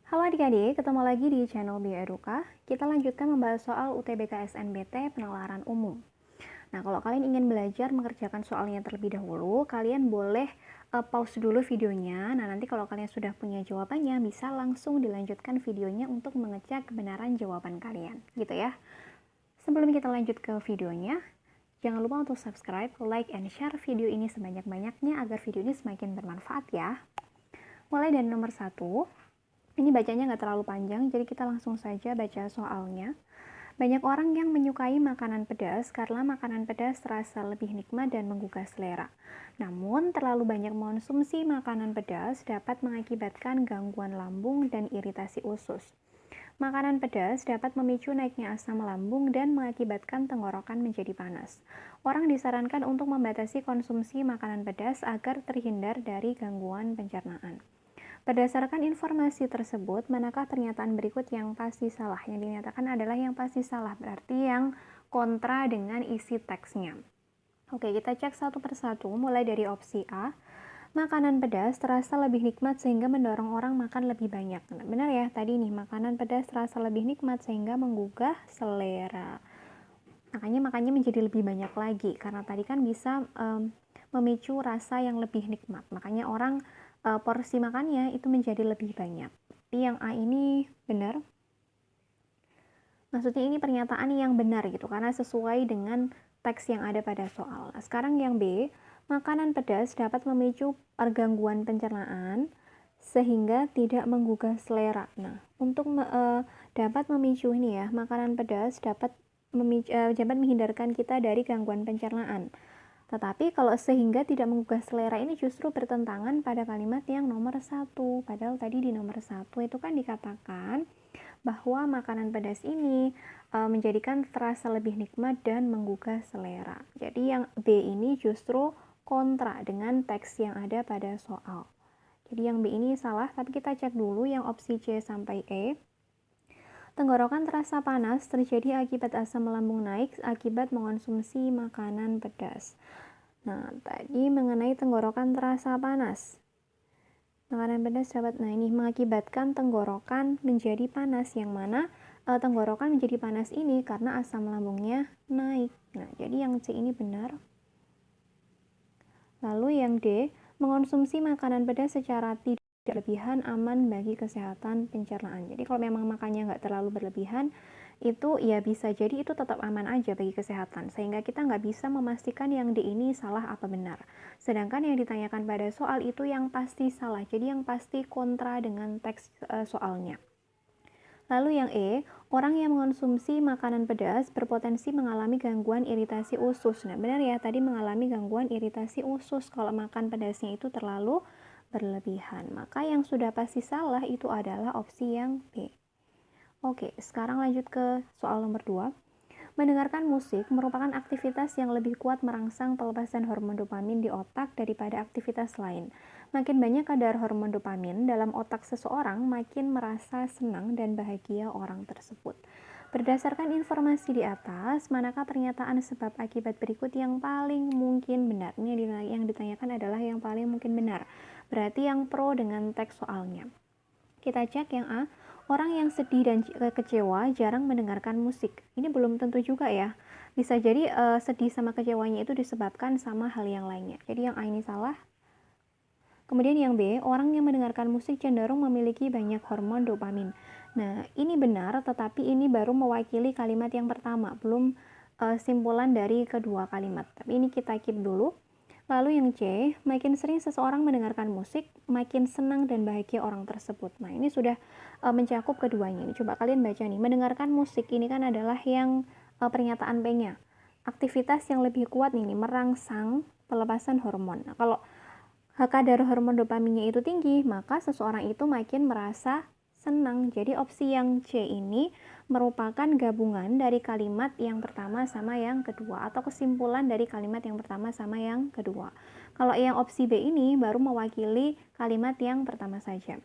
Halo adik-adik, ketemu lagi di channel Bioeduka. Kita lanjutkan membahas soal UTBK SNBT penalaran umum. Nah, kalau kalian ingin belajar mengerjakan soalnya terlebih dahulu, kalian boleh pause dulu videonya. Nah, nanti kalau kalian sudah punya jawabannya, bisa langsung dilanjutkan videonya untuk mengecek kebenaran jawaban kalian. Gitu ya. Sebelum kita lanjut ke videonya, jangan lupa untuk subscribe, like, and share video ini sebanyak-banyaknya agar video ini semakin bermanfaat ya. Mulai dari nomor 1. Ini bacanya nggak terlalu panjang, jadi kita langsung saja baca soalnya. Banyak orang yang menyukai makanan pedas karena makanan pedas terasa lebih nikmat dan menggugah selera. Namun, terlalu banyak mengonsumsi makanan pedas dapat mengakibatkan gangguan lambung dan iritasi usus. Makanan pedas dapat memicu naiknya asam lambung dan mengakibatkan tenggorokan menjadi panas. Orang disarankan untuk membatasi konsumsi makanan pedas agar terhindar dari gangguan pencernaan. Berdasarkan informasi tersebut, manakah pernyataan berikut yang pasti salah? Yang dinyatakan adalah yang pasti salah, berarti yang kontra dengan isi teksnya. Oke, kita cek satu persatu, mulai dari opsi A. Makanan pedas terasa lebih nikmat sehingga mendorong orang makan lebih banyak. Nah, benar ya, tadi nih, makanan pedas terasa lebih nikmat sehingga menggugah selera. Makanya makannya menjadi lebih banyak lagi, karena tadi kan bisa memicu rasa yang lebih nikmat. Makanya orang porsi makannya itu menjadi lebih banyak. Tapi yang A ini benar. Maksudnya ini pernyataan yang benar gitu, karena sesuai dengan teks yang ada pada soal. Nah, sekarang yang B, makanan pedas dapat memicu gangguan pencernaan sehingga tidak menggugah selera. Nah, untuk dapat memicu ini ya, makanan pedas dapat menghindarkan kita dari gangguan pencernaan. Tetapi kalau sehingga tidak menggugah selera ini justru bertentangan pada kalimat yang nomor 1. Padahal tadi di nomor 1 itu kan dikatakan bahwa makanan pedas ini menjadikan terasa lebih nikmat dan menggugah selera. Jadi yang B ini justru kontra dengan teks yang ada pada soal. Jadi yang B ini salah, tapi kita cek dulu yang opsi C sampai E. Tenggorokan terasa panas terjadi akibat asam lambung naik akibat mengonsumsi makanan pedas. Nah, tadi mengenai tenggorokan terasa panas. Makanan pedas dapat, nah ini mengakibatkan tenggorokan menjadi panas, yang mana tenggorokan menjadi panas ini karena asam lambungnya naik. Nah, jadi yang C ini benar. Lalu yang D, mengonsumsi makanan pedas secara tidak berlebihan aman bagi kesehatan pencernaan. Jadi kalau memang makannya nggak terlalu berlebihan, itu ya bisa jadi itu tetap aman aja bagi kesehatan, sehingga kita nggak bisa memastikan yang D ini salah apa benar. Sedangkan yang ditanyakan pada soal itu yang pasti salah, jadi yang pasti kontra dengan teks soalnya. Lalu yang E, orang yang mengonsumsi makanan pedas berpotensi mengalami gangguan iritasi usus. Nah, benar ya, tadi mengalami gangguan iritasi usus kalau makan pedasnya itu terlalu berlebihan. Maka yang sudah pasti salah itu adalah opsi yang B. Oke, sekarang lanjut ke soal nomor 2. Mendengarkan musik merupakan aktivitas yang lebih kuat merangsang pelepasan hormon dopamin di otak daripada aktivitas lain. Makin banyak kadar hormon dopamin dalam otak seseorang, makin merasa senang dan bahagia orang tersebut. Berdasarkan informasi di atas, manakah pernyataan sebab akibat berikut yang paling mungkin benar? Ini yang ditanyakan adalah yang paling mungkin benar. Berarti yang pro dengan teks soalnya. Kita cek yang A. Orang yang sedih dan kecewa jarang mendengarkan musik. Ini belum tentu juga ya. Bisa jadi sedih sama kecewanya itu disebabkan sama hal yang lainnya. Jadi yang A ini salah. Kemudian yang B, orang yang mendengarkan musik cenderung memiliki banyak hormon dopamin. Nah, ini benar, tetapi ini baru mewakili kalimat yang pertama, belum simpulan dari kedua kalimat. Tapi ini kita keep dulu. Lalu yang C, makin sering seseorang mendengarkan musik, makin senang dan bahagia orang tersebut. Nah, ini sudah mencakup keduanya. Ini coba kalian baca nih, mendengarkan musik ini kan adalah yang pernyataan B-nya. Aktivitas yang lebih kuat nih, merangsang pelepasan hormon. Nah, kalau kadar hormon dopaminnya itu tinggi, maka seseorang itu makin merasa senang. Jadi opsi yang C ini merupakan gabungan dari kalimat yang pertama sama yang kedua, atau kesimpulan dari kalimat yang pertama sama yang kedua. Kalau yang opsi B ini baru mewakili kalimat yang pertama saja.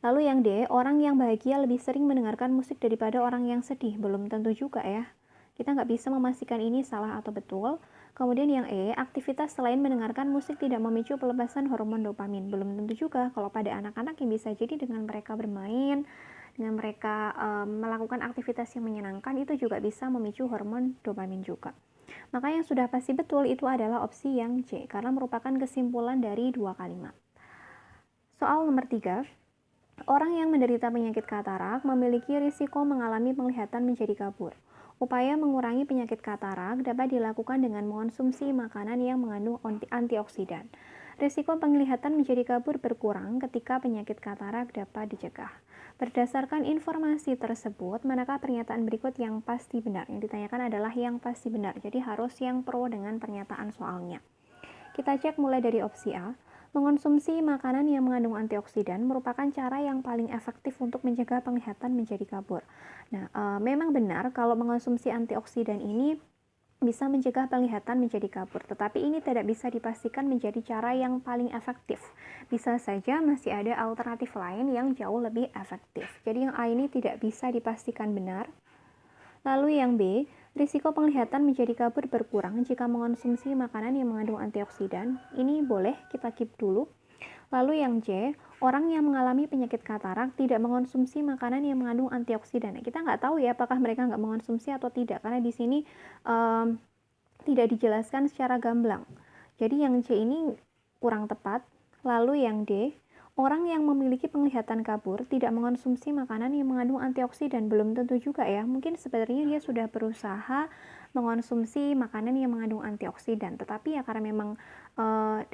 Lalu yang D, orang yang bahagia lebih sering mendengarkan musik daripada orang yang sedih. Belum tentu juga ya. Kita nggak bisa memastikan ini salah atau betul. Kemudian yang E, aktivitas selain mendengarkan musik tidak memicu pelepasan hormon dopamin. Belum tentu juga kalau pada anak-anak yang bisa jadi dengan mereka bermain, dengan mereka melakukan aktivitas yang menyenangkan itu juga bisa memicu hormon dopamin juga. Maka yang sudah pasti betul itu adalah opsi yang C, karena merupakan kesimpulan dari dua kalimat. Soal nomor 3, orang yang menderita penyakit katarak memiliki risiko mengalami penglihatan menjadi kabur. Upaya mengurangi penyakit katarak dapat dilakukan dengan mengonsumsi makanan yang mengandung antioksidan. Risiko penglihatan menjadi kabur berkurang ketika penyakit katarak dapat dicegah. Berdasarkan informasi tersebut, manakah pernyataan berikut yang pasti benar? Yang ditanyakan adalah yang pasti benar, jadi harus yang pro dengan pernyataan soalnya. Kita cek mulai dari opsi A. Mengonsumsi makanan yang mengandung antioksidan merupakan cara yang paling efektif untuk mencegah penglihatan menjadi kabur. Nah, memang benar kalau mengonsumsi antioksidan ini bisa mencegah penglihatan menjadi kabur, tetapi ini tidak bisa dipastikan menjadi cara yang paling efektif. Bisa saja masih ada alternatif lain yang jauh lebih efektif. Jadi yang A ini tidak bisa dipastikan benar. Lalu yang B, risiko penglihatan menjadi kabur berkurang jika mengonsumsi makanan yang mengandung antioksidan. Ini boleh kita keep dulu. Lalu yang C, orang yang mengalami penyakit katarak tidak mengonsumsi makanan yang mengandung antioksidan. Nah, kita nggak tahu ya apakah mereka nggak mengonsumsi atau tidak, karena di sini tidak dijelaskan secara gamblang. Jadi yang C ini kurang tepat. Lalu yang D, orang yang memiliki penglihatan kabur tidak mengonsumsi makanan yang mengandung antioksidan. Belum tentu juga ya, mungkin sebenarnya dia sudah berusaha mengonsumsi makanan yang mengandung antioksidan, tetapi ya karena memang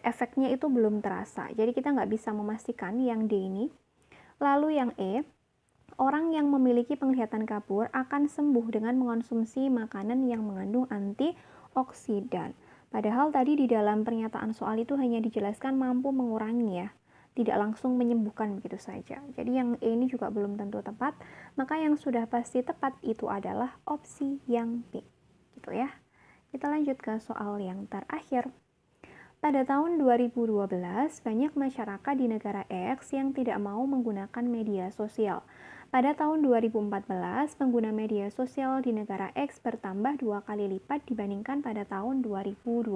efeknya itu belum terasa, jadi kita nggak bisa memastikan yang D ini. Lalu yang E, orang yang memiliki penglihatan kabur akan sembuh dengan mengonsumsi makanan yang mengandung antioksidan. Padahal tadi di dalam pernyataan soal itu hanya dijelaskan mampu mengurangi ya, tidak langsung menyembuhkan begitu saja. Jadi yang E ini juga belum tentu tepat, maka yang sudah pasti tepat itu adalah opsi yang B. Gitu ya. Kita lanjut ke soal yang terakhir. Pada tahun 2012, banyak masyarakat di negara X yang tidak mau menggunakan media sosial. Pada tahun 2014, pengguna media sosial di negara X bertambah 2 kali lipat dibandingkan pada tahun 2012.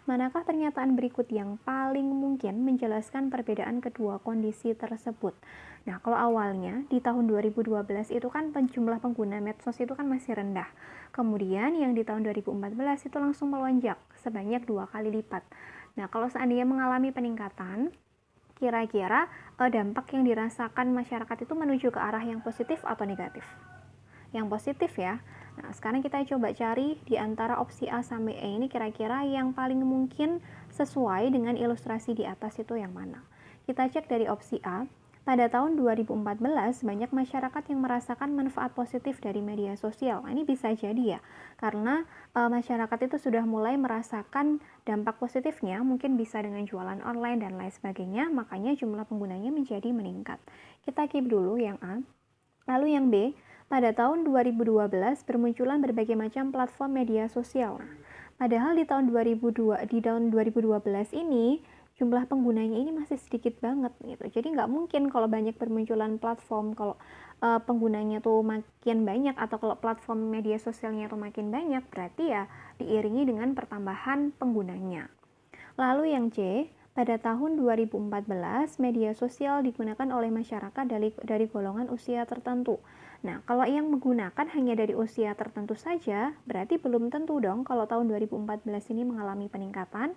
Manakah pernyataan berikut yang paling mungkin menjelaskan perbedaan kedua kondisi tersebut? Nah, kalau awalnya di tahun 2012 itu kan jumlah pengguna medsos itu kan masih rendah. Kemudian yang di tahun 2014 itu langsung melonjak sebanyak 2 kali lipat. Nah, kalau seandainya mengalami peningkatan, kira-kira dampak yang dirasakan masyarakat itu menuju ke arah yang positif atau negatif? Yang positif ya. Nah, sekarang kita coba cari di antara opsi A sampai E ini kira-kira yang paling mungkin sesuai dengan ilustrasi di atas itu yang mana. Kita cek dari opsi A. Pada tahun 2014, banyak masyarakat yang merasakan manfaat positif dari media sosial. Nah, ini bisa jadi ya, karena masyarakat itu sudah mulai merasakan dampak positifnya, mungkin bisa dengan jualan online dan lain sebagainya, makanya jumlah penggunanya menjadi meningkat. Kita keep dulu yang A. Lalu yang B, pada tahun 2012 bermunculan berbagai macam platform media sosial. Padahal di tahun 2012 ini jumlah penggunanya ini masih sedikit banget gitu. Jadi nggak mungkin kalau banyak bermunculan platform, kalau penggunanya tuh makin banyak atau kalau platform media sosialnya tuh makin banyak, berarti ya diiringi dengan pertambahan penggunanya. Lalu yang C, pada tahun 2014 media sosial digunakan oleh masyarakat dari golongan usia tertentu. Nah, kalau yang menggunakan hanya dari usia tertentu saja, berarti belum tentu dong kalau tahun 2014 ini mengalami peningkatan.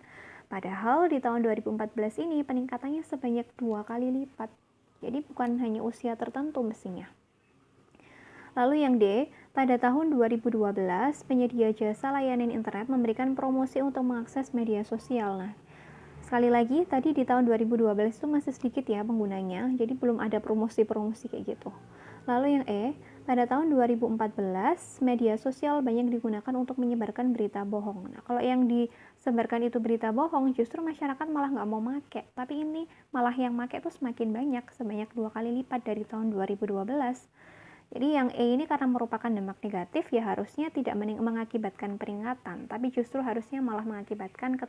Padahal di tahun 2014 ini peningkatannya sebanyak 2 kali lipat. Jadi bukan hanya usia tertentu mestinya. Lalu yang D, pada tahun 2012 penyedia jasa layanan internet memberikan promosi untuk mengakses media sosial. Nah, sekali lagi tadi di tahun 2012 itu masih sedikit ya penggunanya, jadi belum ada promosi-promosi kayak gitu. Lalu yang E, pada tahun 2014 media sosial banyak digunakan untuk menyebarkan berita bohong. Nah, kalau yang disebarkan itu berita bohong, justru masyarakat malah nggak mau make, tapi ini malah yang make itu semakin banyak, sebanyak 2 kali lipat dari tahun 2012. Jadi yang E ini karena merupakan dampak negatif ya harusnya tidak mengakibatkan peringatan, tapi justru harusnya malah mengakibatkan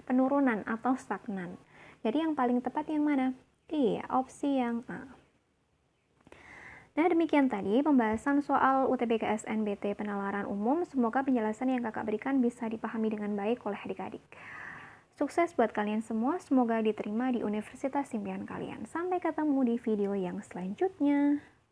penurunan atau stagnan. Jadi yang paling tepat yang mana? Iya, opsi yang A. Nah, demikian tadi pembahasan soal UTBK SNBT penalaran umum. Semoga penjelasan yang kakak berikan bisa dipahami dengan baik oleh adik-adik. Sukses buat kalian semua, semoga diterima di universitas impian kalian. Sampai ketemu di video yang selanjutnya.